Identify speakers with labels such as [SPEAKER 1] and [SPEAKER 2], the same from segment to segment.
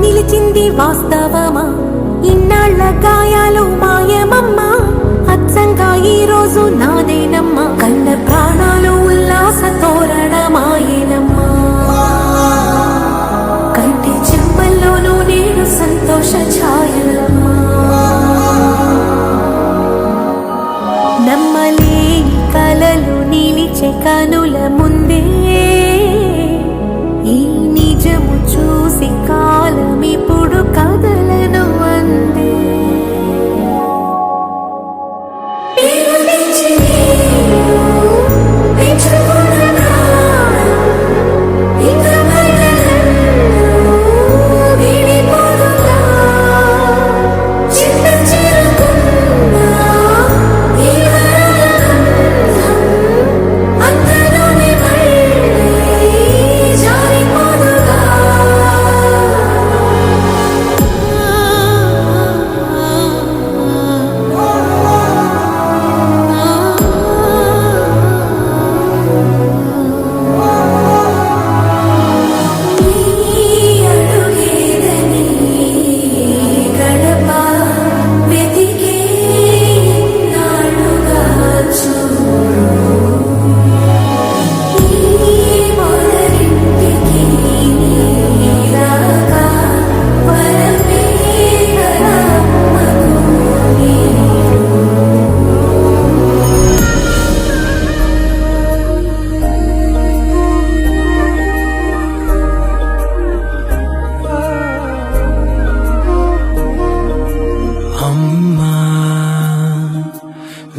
[SPEAKER 1] నిలిచింది వాస్తవమా? ఇన్నాళ్ల గాయాలు మాయమమ్మా, అచ్చంగా ఈ రోజు నాదేనమ్మా. కన్న ప్రాణాలు ఉల్లాస తోరణమాయేనమ్మా, కంటి చెంపల్లోనూ నేడు సంతోష ఛాయలమ్మా. నమ్మలేని కలలు నిలిచే కనుల ముందే, ఈ నిజము చూసి కాలమిప్పుడు కదలను అందే.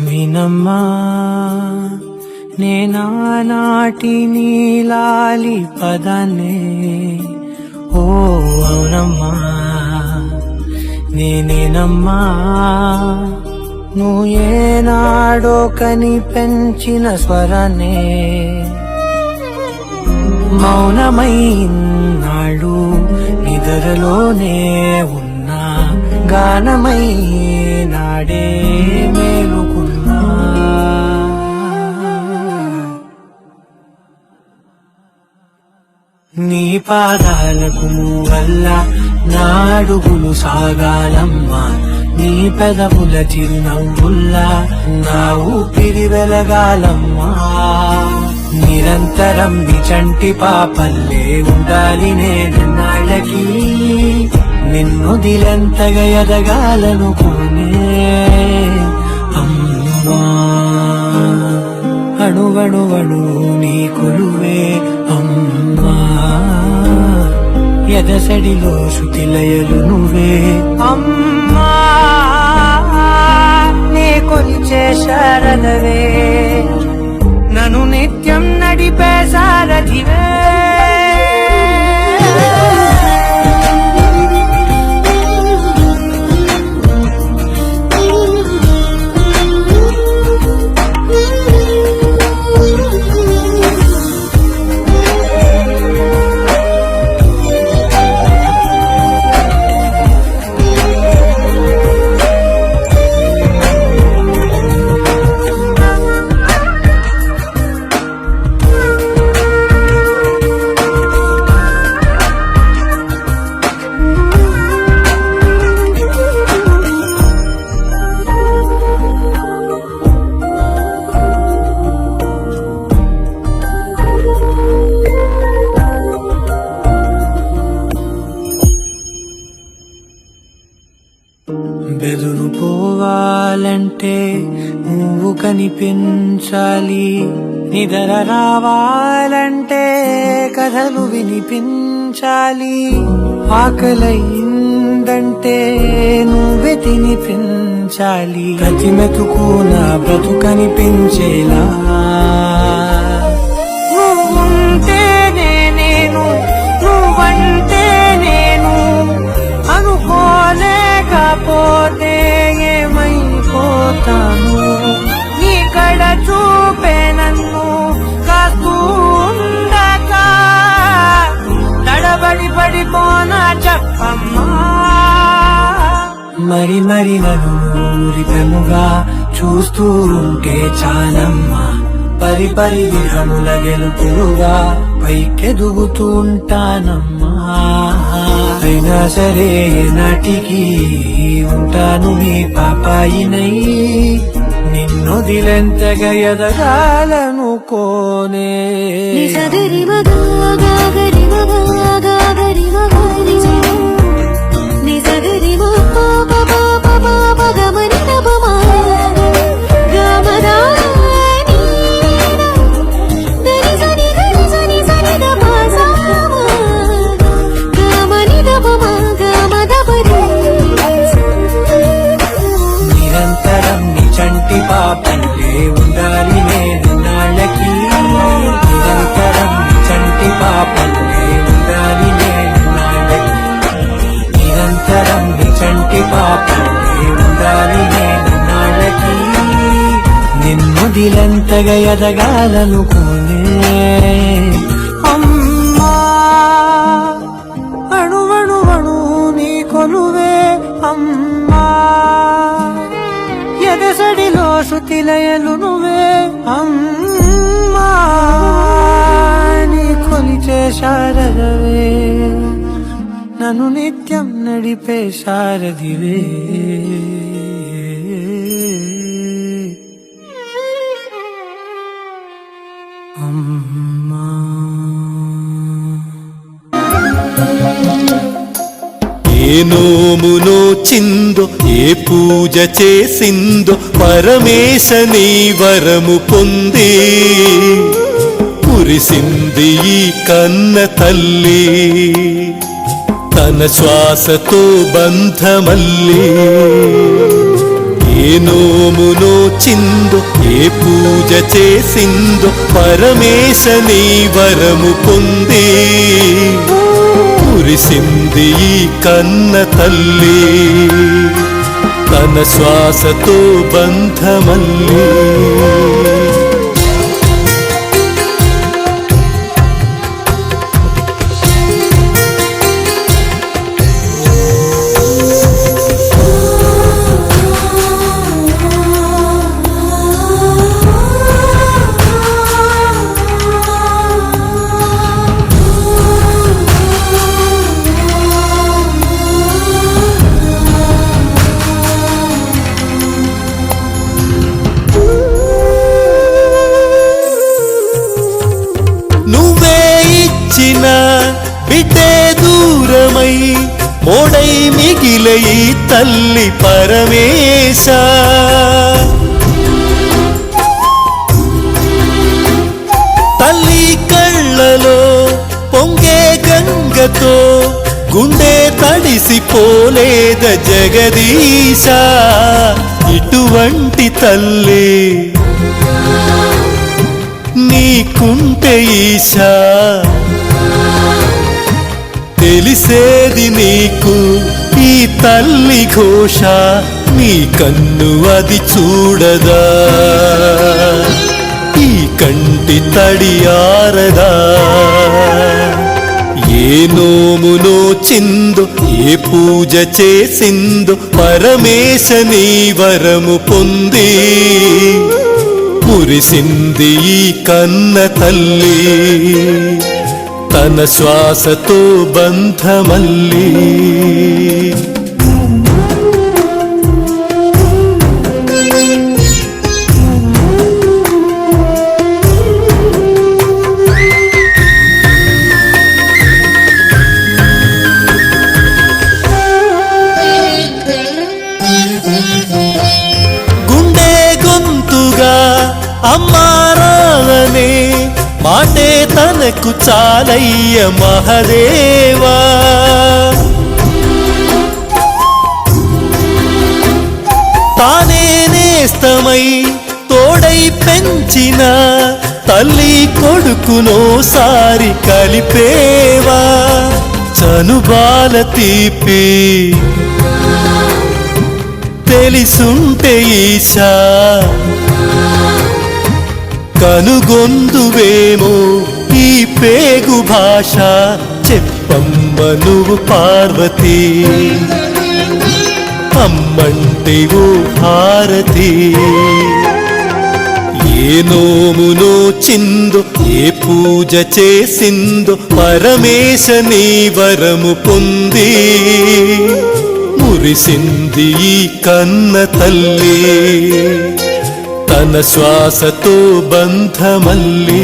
[SPEAKER 2] వినమ్మా, నేనానాటి నీలాలి పదాన్నే. ఓ అవునమ్మా, నేనేనమ్మా, నువ్వు ఏనాడో కని పెంచిన స్వరాన్నే. మౌనమైనాడు నిద్రలోనే ఉన్నా, గానమై నాడే మేలుకున్నా. నీ పాదాలకు వల్ల నా అడుగులు సాగాలమ్మా, నీ పెదవుల చిరునవ్వుల్లా నా ఊపిరి వెలగాలమ్మా. నిరంతరం నిచంటి పాపల్లే ఉండాలి నేనన్నాళ్ళకి, నిన్ను దిలంతగా ఎదగాలనుకోనే అమ్మా. అణువణువణు నీ కొలువే అమ్మా, ఎదసడిలో శృతిలయలు నువ్వే అమ్మా. నే కొలిచే శారదవే, నన్ను నిత్యం నడిపే సారథివే. బెదురుపోవాలంటే నువ్వు కనిపించాలి, నిద్ర రావాలంటే కథలు వినిపించాలి. ఆకలైందంటే నువ్వే తినిపించాలి, ప్రతి మెతుకు నా బ్రతుకనిపించేలా. నువ్వుంటేనే నేను, నువ్వంటే నేను, అనుకోలేకపోతే ఏమైపోతాను. నీ కడ చూపే నన్ను కాస్తూ ఉండగా, తడబడి పడిపోనా చెప్పమ్మా. మరి మరి నన్ను ఊరిపెముగా చూస్తూ ఉంటే చాలమ్మా, పరి పరి విధముల గెలుపులుగా పైకెదుగుతూ ఉంటానమ్మా. అయినా సరే నాటికి ఉంటాను నీ పాపాయినై, నిన్నొదిలెంతగా ఎదగాలనుకోనే.
[SPEAKER 1] నిజగరి మగా గాగరి మగా గాగరి మగా నిజగరి మా పాప పాప గమని నబమా గమదా
[SPEAKER 2] నిరంతరం నీ చంటి పాపల్లే ఉండాలి నేను నాళ్ళకి, నిరంతరం నీ చంటి పాపల్లే ఉండాలి నేను నాళ్ళకి, నిరంతరం నీ చంటి పాపల్లే ఉండాలి నేను నాళ్ళకి, నిన్నొదిలెంతగా ఎదగాలనుకోనే. అమ్మా అణువణువణు నీ కొలువే అమ్మా, ఎదసడిలో శృతిలయలు నువ్వే అమ్మా, నీ కొలిచే శారదవే, నన్ను నిత్యం నడిపే శారదివే. అమ్మా
[SPEAKER 3] ఏ నోమునో చిందో ఏ పూజ చేసిందో పరమేశ నీ వరము పొంది, కురిసింది ఈ కన్న తల్లి తన శ్వాసతో బంధమల్లి. ఏ నోమునో చిందో ఏ పూజ చేసిందో పరమేశ నీ వరము పొంది, కురిసింది ఈ కన్న తల్లి తన శ్వాసతో బంధమల్లి. బిడ్డే దూరమై మోడై మిగిలే ఈ తల్లి పరమేశ, తల్లి కళ్ళలో పొంగే గంగతో గుండె తడిసిపోలేద జగదీశ. ఇటువంటి తల్లి నీకుంటే ఈశా, తెలిసేది నీకు ఈ తల్లి ఘోష, నీ కన్ను అది చూడదా, ఈ కంటి తడి ఆరదా. ఏ నోమునో చిందో ఏ పూజ చేసిందో పరమేశ నీ వరము పొంది, మురిసింది ఈ కన్న తల్లి తన శ్వాసతో బంధమల్లి. గుండె గొంతుగా అమ్మారాలనే మాటే తనకు చాలయ్య మహదేవా. తానే నేస్తమై తోడై పెంచిన తల్లి కొడుకునోసారి కలిపేవా. చనుబాల తీపి తెలిసుంటే ఈశా, కనుగొందువేమో ఈ పేగు భాష. చెప్పమ్మ నువ్వు పార్వతి, అమ్మంటే ఓ భారతి. ఏ నోము నోచిందో ఏ పూజ చేసిందో పరమేశ నీ వరము పొంది మురిసింది ఈ కన్న తల్లి తన శ్వాసతో బంధమల్లి.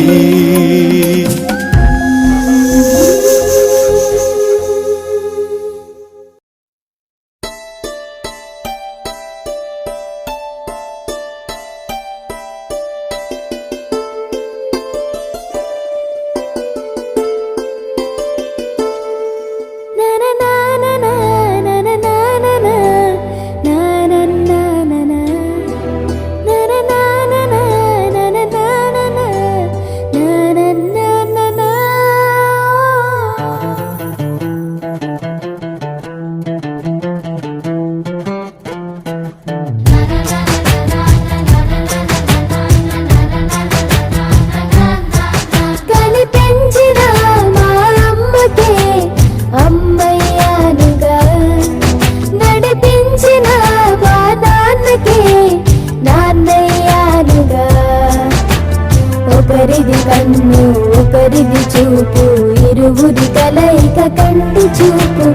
[SPEAKER 1] ఒకరిది కన్ను ఒకరిది చూపు ఇరువురి కలయిక కంటి చూపు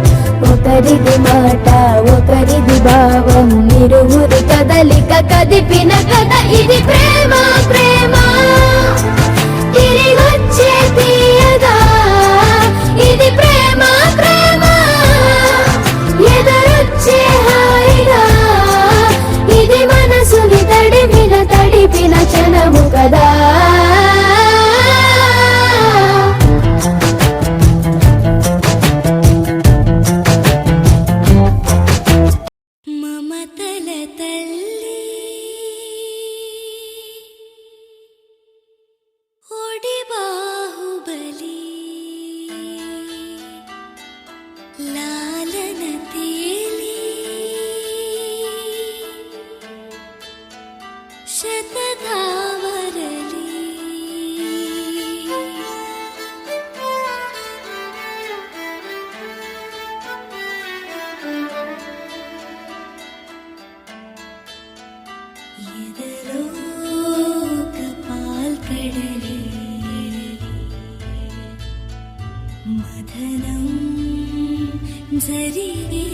[SPEAKER 1] ఒకరిది మాట ఒకరిది భావం ఇరువురి కదలిక కదిపిన కథ ఇది ప్రేమ ప్రేమ తిరిగొచ్చే తీయగా ఇది ప్రేమ ప్రేమ ఎదురొచ్చే హాయిగా ఇది మనసుని తడిపిన క్షణము కదా. మదనం జరిగే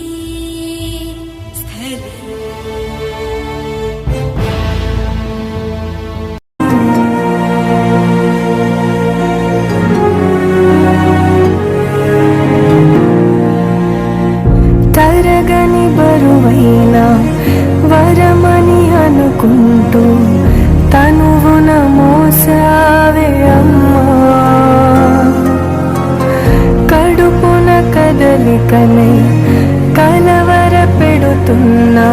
[SPEAKER 1] స్థలం
[SPEAKER 4] తరగని బరువైన వరమని అనుకుంటూ తనువున మోసావే అమ్మా కడుపున కదలికలై కలవర పెడుతున్నా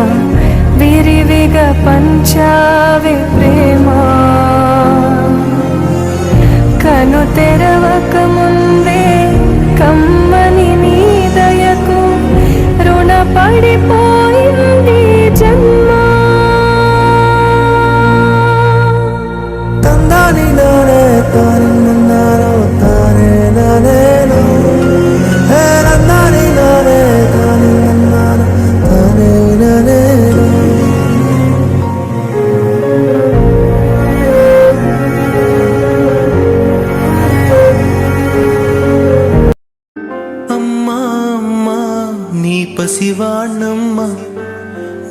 [SPEAKER 4] విరివిగా పంచావే ప్రేమ కను తెరవక ముందే కమ్మని నీ దయకు రుణపడిపోయింది జన్మ.
[SPEAKER 2] తందాని నానే తానే నన్నారో తానే నానేనో హే నందాని నానే తానే నన్నారో తానే నానేనో. అమ్మా అమ్మా నీ పసివాణమ్మ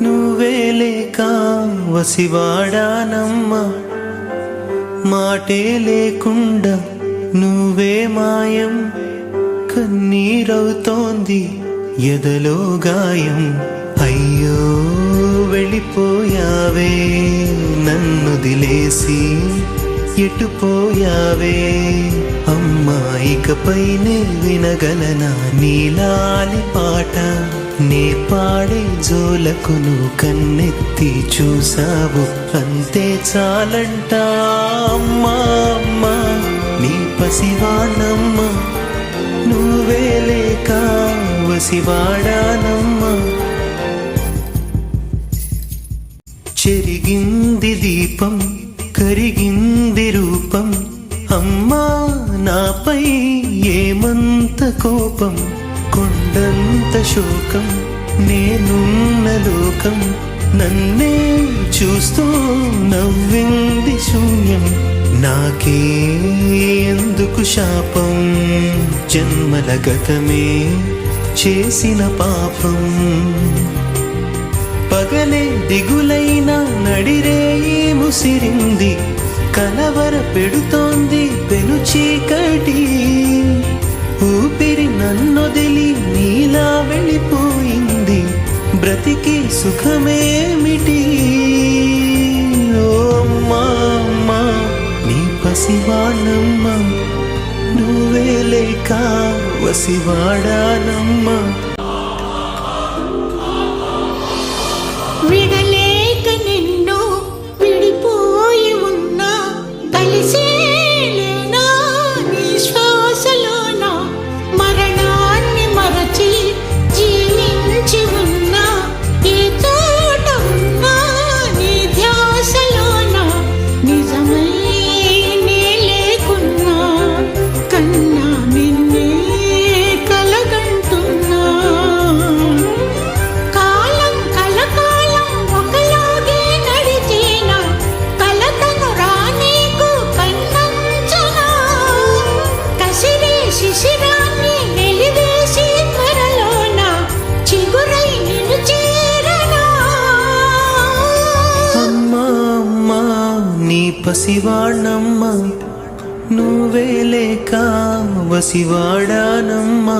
[SPEAKER 2] నువ్వే లేక వసివాడానమ్మా మాటే లేకుండా నువ్వే మాయం కన్నీరవుతోంది ఎదలో గాయం. అయ్యో వెళ్ళిపోయావే నన్ను దిలేసి ఎటుపోయావే అమ్మా ఇకపైనే వినగలనా నీలాలి పాట నే పాడే జోలకు నువ్వు కన్నెత్తి చూసావు అంతే చాలంట. అమ్మా అమ్మా నీ పసివాణమ్మ నువ్వే లేక వసివాడానమ్మా చెరిగింది దీపం కరిగింది రూపం అమ్మా నాపై ఏమంత కోపం కొండంత శోకం నేనున్న లోకం నన్నే చూస్తూ నవ్వింది శూన్యం. నాకే ఎందుకు శాపం, జన్మల గతమే చేసిన పాపం. పగలే దిగులైన నడిరేయి ముసిరింది, కలవర పెడుతోంది పెను చీకటి. ఊపిరి నన్నొదిలి నీలా వెళ్ళిపోయింది, బ్రతికి సుఖమేమిటి? ఓ అమ్మా అమ్మా నీ పసివాణమ్మ, నువ్వే లేక వసివాడానమ్మా.
[SPEAKER 5] విడలేక నిన్ను విడిపోయి ఉన్నా, కలిసేలేనా నీ శ్వాసలోన. మరణాన్ని మరచి జీవించి ఉన్నా, ఏ తోట ఉన్నా నీ ధ్యాసలోన. నిజమై నే లేకున్నా, కన్నా నిన్నే కలగంటున్నా. కాలం కలకాలం ఒకలాగే నడిచేన, కలతను రానీకు కన్నంచనా. కసిరే శిశిరాన్ని వెలివేసి త్వరలోన, చిగురై నిన్ను చేరనా.
[SPEAKER 2] అమ్మా అమ్మా నీ పసివాణమ్మ, నువ్వే లేక వసివాడానమ్మా.